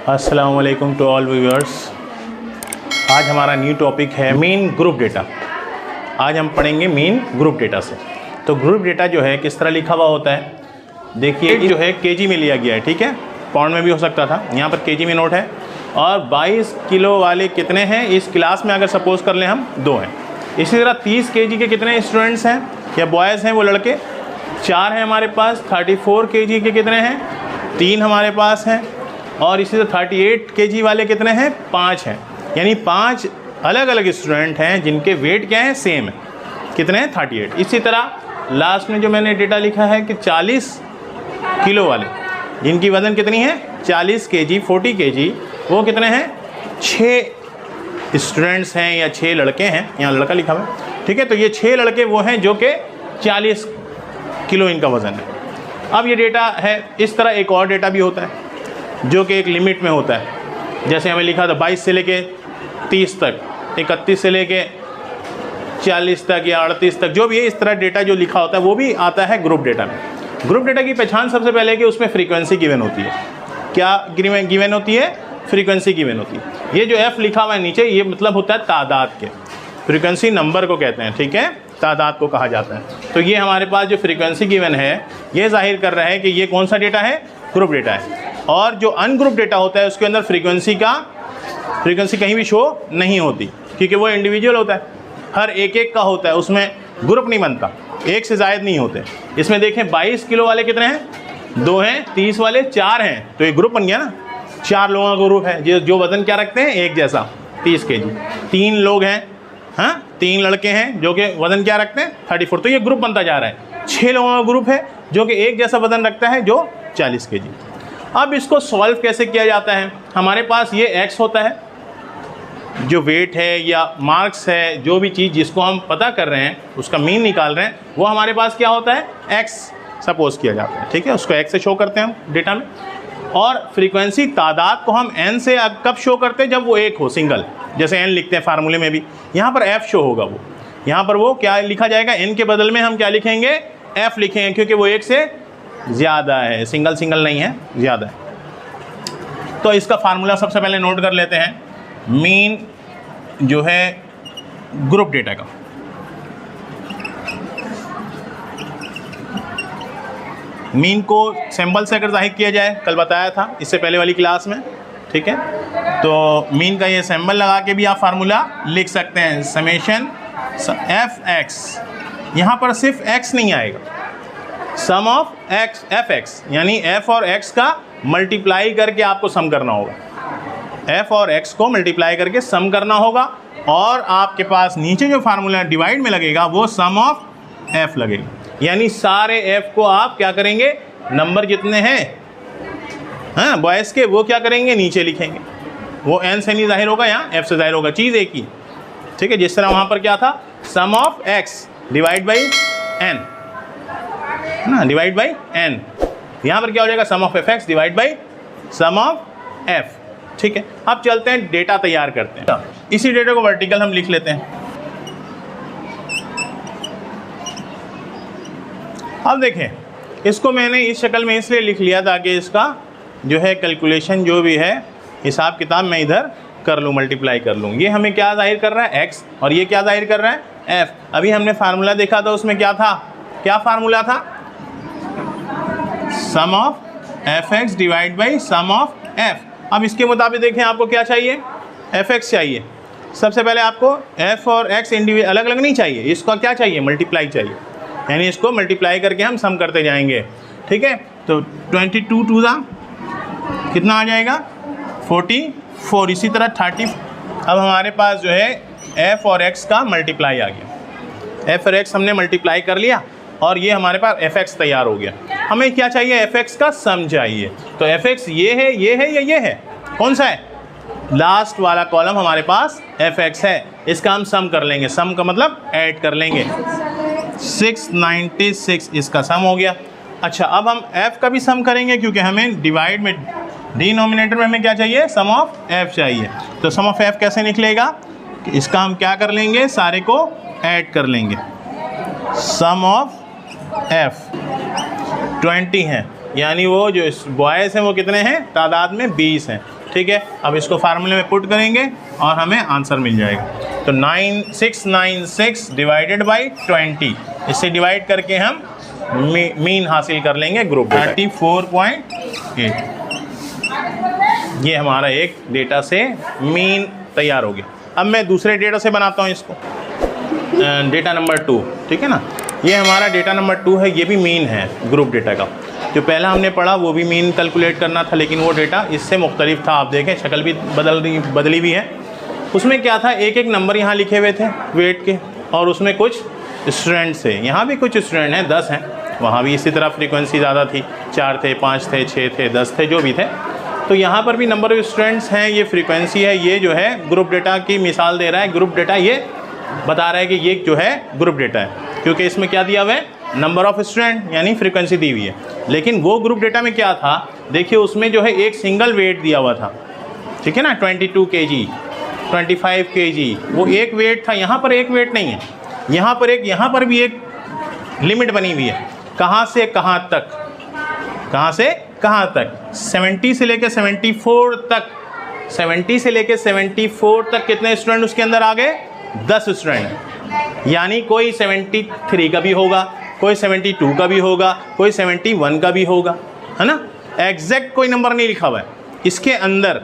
अस्सलाम वालेकुम to all viewers. आज हमारा न्यू टॉपिक है मीन ग्रुप डेटा। आज हम पढ़ेंगे मीन ग्रुप डेटा से। तो ग्रुप डेटा जो है किस तरह लिखा हुआ होता है, देखिए जो है केजी में लिया गया है, ठीक है, पाउंड में भी हो सकता था, यहाँ पर केजी में नोट है। और 22 किलो वाले कितने हैं इस क्लास में, अगर सपोज कर लें हम 2 हैं। इसी तरह 30 केजी के कितने स्टूडेंट्स हैं या बॉयज़ हैं, वो लड़के 4 हैं हमारे पास। 34 केजी के कितने हैं, 3 हमारे पास हैं। और इसी तरह 38 केजी वाले कितने हैं, 5 हैं। यानी 5 अलग अलग स्टूडेंट हैं जिनके वेट क्या है, सेम है। कितने हैं, 38। इसी तरह लास्ट में जो मैंने डेटा लिखा है कि 40 किलो वाले जिनकी वज़न कितनी है, 40 केजी, 40 केजी, वो कितने हैं, 6 स्टूडेंट्स हैं या 6 लड़के हैं, यहाँ लड़का लिखा हुआ है, ठीक है। तो ये 6 लड़के वो हैं जो कि 40 किलो इनका वज़न है। अब ये डेटा है। इस तरह एक और डेटा भी होता है जो कि एक लिमिट में होता है। जैसे हमें लिखा था 22 से लेके 30 तक, 31 से लेके 40 तक या 38 तक, जो भी है, इस तरह डेटा जो लिखा होता है वो भी आता है ग्रुप डेटा में। ग्रुप डेटा की पहचान सबसे पहले कि उसमें फ्रीक्वेंसी गिवन होती है। क्या गिवन होती है, फ्रीक्वेंसी गिवन होती है। ये जो एफ लिखा हुआ है नीचे, ये मतलब होता है तादाद के, फ्रीक्वेंसी नंबर को कहते हैं, ठीक है, तादाद को कहा जाता है। तो ये हमारे पास जो फ्रीक्वेंसी गिवन है ये जाहिर कर रहा है कि ये कौन सा डेटा है, ग्रुप डेटा है। और जो अनग्रुप डेटा होता है उसके अंदर फ्रीक्वेंसी कहीं भी शो नहीं होती, क्योंकि वो इंडिविजुअल होता है, हर एक का होता है, उसमें ग्रुप नहीं बनता, एक से ज़ायद नहीं होते। इसमें देखें 22 किलो वाले कितने हैं, 2 हैं, 30 वाले 4 हैं, तो एक ग्रुप बन गया ना, 4 लोगों का ग्रुप है जो वज़न क्या रखते हैं, एक जैसा, 30 केजी। 3 लोग हैं, हाँ, 3 लड़के हैं जो कि वज़न क्या रखते हैं, 34, तो ये ग्रुप बनता जा रहा है। 6 लोगों का ग्रुप है जो कि एक जैसा वज़न रखता है, जो 40 केजी। अब इसको सॉल्व कैसे किया जाता है, हमारे पास ये x होता है, जो वेट है या मार्क्स है, जो भी चीज़ जिसको हम पता कर रहे हैं, उसका मीन निकाल रहे हैं, वो हमारे पास क्या होता है, x सपोज किया जाता है, ठीक है, उसको x से शो करते हैं हम डेटा में। और फ्रीक्वेंसी तादाद को हम n से कब शो करते हैं, जब वो एक हो, सिंगल, जैसे n लिखते हैं फार्मूले में भी, यहाँ पर f शो होगा। वो यहाँ पर वो क्या लिखा जाएगा, n के बदल में हम क्या लिखेंगे, f लिखेंगे, क्योंकि वो एक से ज़्यादा है, सिंगल नहीं है, ज़्यादा है। तो इसका फार्मूला सबसे पहले नोट कर लेते हैं, मीन जो है ग्रुप डेटा का। मीन को सिंबल से अगर जाहिर किया जाए, कल बताया था इससे पहले वाली क्लास में, ठीक है। तो मीन का ये सिंबल लगा के भी आप फार्मूला लिख सकते हैं, समेशन fx। यहाँ पर सिर्फ x नहीं आएगा, सम ऑफ x fx, यानी f और x का मल्टीप्लाई करके आपको सम करना होगा। f और x को मल्टीप्लाई करके सम करना होगा, और आपके पास नीचे जो फार्मूला डिवाइड में लगेगा वो सम ऑफ f लगेगा। यानी सारे f को आप क्या करेंगे, नंबर जितने हैं, हाँ, बॉयज़ के, वो क्या करेंगे, नीचे लिखेंगे। वो n से नहीं जाहिर होगा, यहाँ f से जाहिर होगा, चीज़ एक ही, ठीक है। जिस तरह वहाँ पर क्या था, sum of x divide by n, ना, डिवाइड बाई n, यहाँ पर क्या हो जाएगा, sum of fx divide by sum of f, ठीक है। अब चलते हैं डेटा तैयार करते हैं। इसी डेटा को वर्टिकल हम लिख लेते हैं। अब देखें, इसको मैंने इस शक्ल में इसलिए लिख लिया ताकि इसका जो है कैलकुलेशन, जो भी है हिसाब किताब, मैं इधर कर लूँ, मल्टीप्लाई कर लूँ। ये हमें क्या जाहिर कर रहा है, x, और ये क्या जाहिर कर रहा है, f। अभी हमने फार्मूला देखा था, उसमें क्या था, क्या फार्मूला था, sum of fx divide by sum of f। अब इसके मुताबिक देखें, आपको क्या चाहिए, fx चाहिए। सबसे पहले आपको f और x इंडिविजुअल अलग अलग नहीं चाहिए, इसका क्या चाहिए, मल्टीप्लाई चाहिए, यानी इसको मल्टीप्लाई करके हम सम करते जाएंगे, ठीक है। तो 22 टू दा कितना आ जाएगा, 44। इसी तरह 30। अब हमारे पास जो है f और x का मल्टीप्लाई आ गया, f और x हमने मल्टीप्लाई कर लिया, और ये हमारे पास fx तैयार हो गया। हमें क्या चाहिए, fx का सम चाहिए। तो fx ये है, ये है या ये है, कौन सा है, लास्ट वाला कॉलम हमारे पास fx है, इसका हम सम कर लेंगे। सम का मतलब ऐड कर लेंगे, 696 इसका सम हो गया। अच्छा, अब हम f का भी सम करेंगे, क्योंकि हमें डिवाइड में, डिनोमिनेटर में हमें क्या चाहिए, सम ऑफ f चाहिए। तो सम ऑफ f कैसे निकलेगा, इसका हम क्या कर लेंगे, सारे को ऐड कर लेंगे। सम ऑफ f 20 हैं, यानी वो जो बॉयज़ हैं वो कितने हैं, तादाद में 20 हैं। ठीक है, अब इसको फार्मूले में पुट करेंगे और हमें आंसर मिल जाएगा। तो 9696 डिवाइडेड बाई 20, इससे डिवाइड करके हम मीन हासिल कर लेंगे ग्रुप डेटा 34.8। ये हमारा एक डेटा से मीन तैयार हो गया। अब मैं दूसरे डेटा से बनाता हूँ इसको, डेटा नंबर 2, ठीक है ना। ये हमारा डेटा नंबर 2 है, ये भी मीन है ग्रुप डेटा का। जो पहला हमने पढ़ा वो भी मीन कैलकुलेट करना था, लेकिन वो डेटा इससे मुख्तलिफ था। आप देखें शक्ल भी बदली भी है। उसमें क्या था, एक एक नंबर यहाँ लिखे हुए थे वेट के, और उसमें कुछ स्टूडेंट्स थे। यहाँ भी कुछ स्टूडेंट हैं, 10 हैं। वहाँ भी इसी तरह फ्रीक्वेंसी ज़्यादा थी, 4 थे, 5 थे, 6 थे, 10 थे, जो भी थे। तो यहाँ पर भी नंबर ऑफ स्टूडेंट्स हैं, ये फ्रीक्वेंसी है। ये जो है ग्रुप डेटा की मिसाल दे रहा है। ग्रुप डेटा ये बता रहा है कि ये जो है ग्रुप डेटा है, क्योंकि इसमें क्या दिया हुआ है, नंबर ऑफ स्टूडेंट यानी फ्रीक्वेंसी दी हुई है। लेकिन वो ग्रुप डेटा में क्या था, देखिए उसमें जो है एक सिंगल वेट दिया हुआ था, ठीक है ना, 22 kg, 25 kg, वो एक वेट था। यहाँ पर एक वेट नहीं है, यहाँ पर भी एक लिमिट बनी हुई है। कहाँ से कहाँ तक, कहाँ से कहाँ तक, 70 से लेकर 74 तक। 70 से लेकर 74 तक कितने स्टूडेंट उसके अंदर आ गए, 10 स्टूडेंट हैं। यानी कोई 73 का भी होगा, कोई 72 का भी होगा, कोई 71 का भी होगा, है ना। एग्जैक्ट कोई नंबर नहीं लिखा हुआ है इसके अंदर,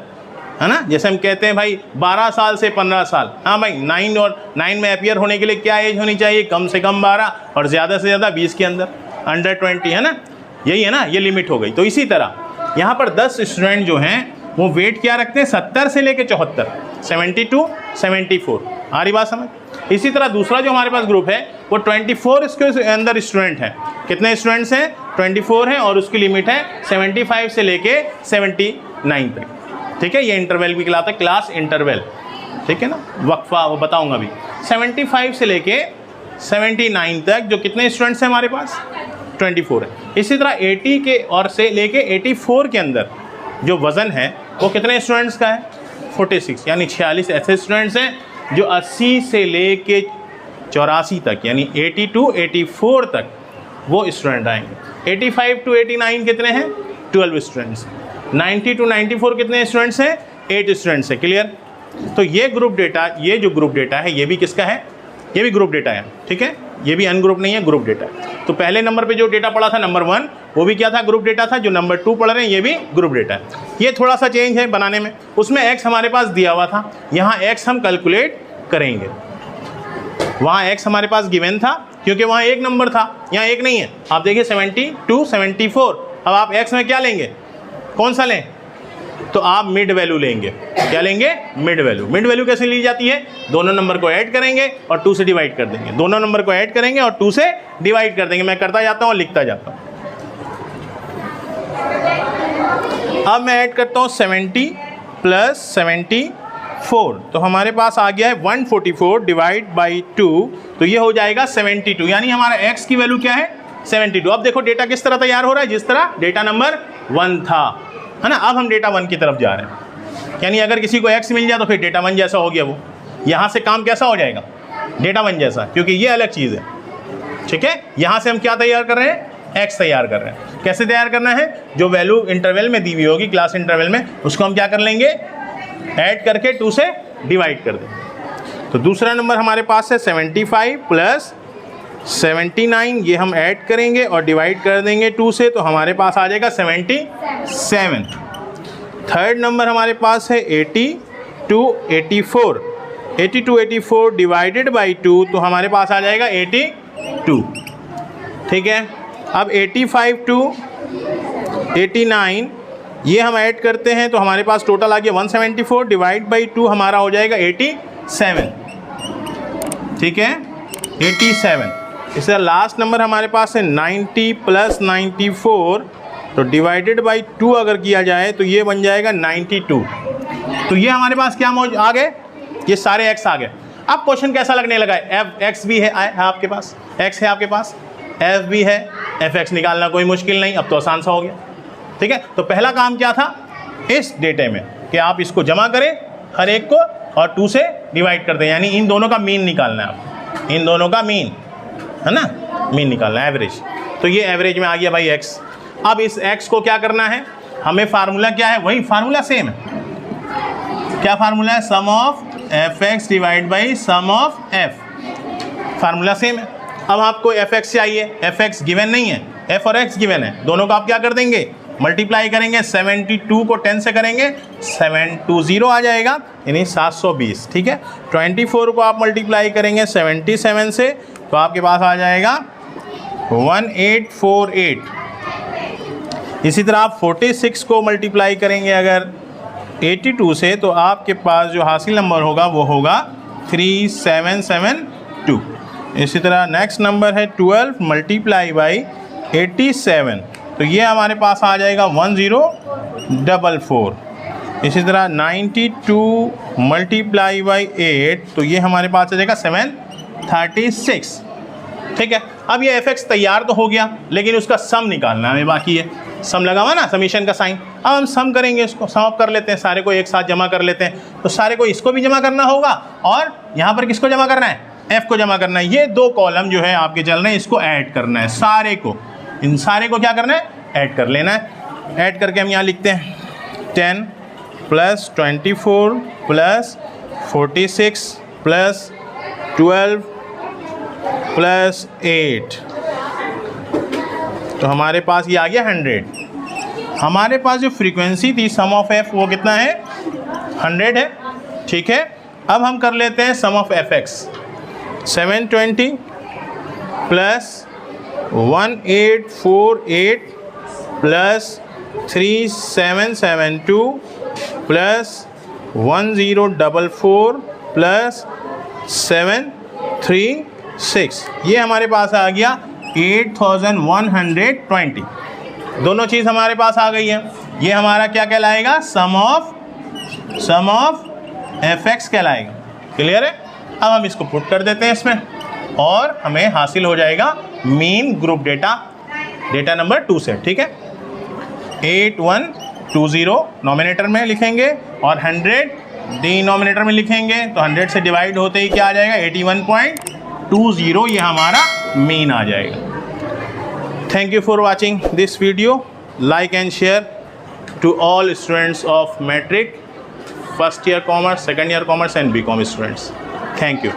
है ना। जैसे हम कहते हैं भाई 12 साल से 15 साल, हाँ भाई 9 और 9 में अपीयर होने के लिए क्या एज होनी चाहिए, कम से कम 12 और ज़्यादा से ज़्यादा 20 के अंदर, अंडर 20, है ना। यही है ना, ये लिमिट हो गई। तो इसी तरह यहाँ पर 10 स्टूडेंट जो हैं वो वेट क्या रखते हैं, 70 से लेकर 74, 72, 74। आ रही बात समझ। इसी तरह दूसरा जो हमारे पास ग्रुप है वो 24 इसके अंदर स्टूडेंट हैं। कितने स्टूडेंट्स हैं, 24 हैं, और उसकी लिमिट है 75 से लेके 79 तक, ठीक है। ये इंटरवल भी कहलाता है, क्लास इंटरवल, ठीक है ना। वक्फा वो बताऊंगा अभी। 75 से लेके 79 तक जो कितने स्टूडेंट्स हैं हमारे पास, 24 है। इसी तरह 80 के और से लेके 84 के अंदर जो वज़न है वो कितने स्टूडेंट्स का है, 46, यानी 46 ऐसे स्टूडेंट्स हैं जो 80 से लेके 84 तक, यानी 80 to 84 तक वो स्टूडेंट आएंगे। 85 to 89 कितने हैं, 12 स्टूडेंट्स। 90 to 94 कितने स्टूडेंट्स हैं, 8 स्टूडेंट्स हैं। क्लियर। तो ये ग्रुप डेटा, ये जो ग्रुप डेटा है ये भी किसका है, ये भी ग्रुप डेटा है, ठीक है। ये भी अनग्रुप नहीं है, ग्रुप डेटा है। तो पहले नंबर पे जो डेटा पड़ा था नंबर 1, वो भी क्या था, ग्रुप डेटा था। जो नंबर 2 पढ़ रहे हैं ये भी ग्रुप डेटा है। ये थोड़ा सा चेंज है बनाने में। उसमें x हमारे पास दिया हुआ था, यहाँ x हम कैलकुलेट करेंगे। वहाँ x हमारे पास गिवन था क्योंकि वहाँ एक नंबर था, यहाँ एक नहीं है। आप देखिए 72, 74। अब आप x में क्या लेंगे, कौन सा लें, तो आप मिड वैल्यू लेंगे। क्या लेंगे, मिड वैल्यू। मिड वैल्यू कैसे ली जाती है, दोनों नंबर को ऐड करेंगे और 2 से डिवाइड कर देंगे। दोनों नंबर को ऐड करेंगे और 2 से डिवाइड कर देंगे। मैं करता जाता हूँ और लिखता जाता हूँ। अब मैं ऐड करता हूँ 70 प्लस 74, तो हमारे पास आ गया है 144 डिवाइड बाई 2, तो ये हो जाएगा 72, यानी हमारा x की वैल्यू क्या है, 72। अब देखो डेटा किस तरह तैयार हो रहा है, जिस तरह डेटा नंबर 1 था, है ना। अब हम डेटा 1 की तरफ जा रहे हैं, यानी अगर किसी को x मिल जाए तो फिर डेटा 1 जैसा हो गया। वो यहाँ से काम कैसा हो जाएगा, डेटा 1 जैसा, क्योंकि ये अलग चीज़ है, ठीक है। यहाँ से हम क्या तैयार कर रहे हैं, x तैयार कर रहे हैं। कैसे तैयार करना है, जो वैल्यू इंटरवल में दी हुई होगी, क्लास इंटरवल में, उसको हम क्या कर लेंगे, ऐड करके 2 से डिवाइड कर देंगे। तो दूसरा नंबर हमारे पास है 75 प्लस 79, ये हम ऐड करेंगे और डिवाइड कर देंगे 2 से, तो हमारे पास आ जाएगा 77। थर्ड नंबर हमारे पास है 80 to 84, 80 to 84 डिवाइडेड बाई 2, तो हमारे पास आ जाएगा 82, ठीक है। अब 85 to 89 ये हम ऐड करते हैं, तो हमारे पास टोटल आ गया 174 डिवाइड बाई 2, हमारा हो जाएगा 87, ठीक है, 87। इससे लास्ट नंबर हमारे पास है 90 प्लस 94, तो डिवाइडेड बाई 2 अगर किया जाए तो ये बन जाएगा 92। तो ये हमारे पास क्या मौजूद आ गए, ये सारे x आ गए। अब क्वेश्चन कैसा लगने लगा है, x भी है आपके पास, x है आपके पास, f भी है, fx निकालना कोई मुश्किल नहीं, अब तो आसान सा हो गया, ठीक है। तो पहला काम क्या था इस डेटे में कि आप इसको जमा करें हर एक को और 2 से डिवाइड कर दें, यानी इन दोनों का मीन निकालना है आपको, इन दोनों का मीन, है ना, मीन निकालना है, एवरेज। तो ये एवरेज में आ गया भाई x। अब इस x को क्या करना है, हमें फार्मूला क्या है, वही फार्मूला सेम है, क्या फार्मूला है? Sum of F X divide by sum of F, formula same है। अब आपको एफ एक्स चाहिए, एफ एक्स गिवन नहीं है, एफ और एक्स गिवन है, दोनों का आप क्या कर देंगे? मल्टीप्लाई करेंगे। 72 को 10 से करेंगे 720 आ जाएगा, यानी 720, ठीक है। 24 को आप मल्टीप्लाई करेंगे 77 से तो आपके पास आ जाएगा 1848। इसी तरह आप 46 को मल्टीप्लाई करेंगे अगर 82 से तो आपके पास जो हासिल नंबर होगा वो होगा 3772। इसी तरह नेक्स्ट नंबर है 12 मल्टीप्लाई बाई 87 तो ये हमारे पास आ जाएगा 1044। इसी तरह 92 मल्टीप्लाई बाई 8 तो ये हमारे पास आ जाएगा 736, ठीक है। अब ये एफ एक्स तैयार तो हो गया, लेकिन उसका सम निकालना हमें बाकी है। सम लगा हुआ ना, समीशन का साइन। अब हम सम करेंगे, इसको सम अप कर लेते हैं, सारे को एक साथ जमा कर लेते हैं। तो सारे को इसको भी जमा करना होगा और यहाँ पर किसको जमा करना है? एफ को जमा करना है। ये दो कॉलम जो है आपके चल रहे हैं, इसको ऐड करना है, सारे को, इन सारे को क्या करना है? ऐड कर लेना है। ऐड करके हम यहाँ लिखते हैं 10 प्लस 24 प्लस 46 प्लस 12 प्लस 8 तो हमारे पास ये आ गया 100। हमारे पास जो फ्रीक्वेंसी थी सम ऑफ एफ वो कितना है? 100 है, ठीक है। अब हम कर लेते हैं sum of F X. 720 plus 1848 plus 3772 plus 1044 plus 736, ये हमारे पास आ गया 8120। दोनों चीज़ हमारे पास आ गई है। ये हमारा क्या कहलाएगा? सम ऑफ एफ एक्स कहलाएगा। क्लियर है? अब हम इसको पुट कर देते हैं इसमें और हमें हासिल हो जाएगा मीन ग्रुप डेटा नंबर 2 से, ठीक है। 8120 नॉमिनेटर में लिखेंगे और 100 डिनोमिनेटर में लिखेंगे तो 100 से डिवाइड होते ही क्या आ जाएगा? 81.20, ये हमारा मीन आ जाएगा। Thank you for watching this video. Like and share to all students of matric, first year commerce, second year commerce and BCom students. Thank you.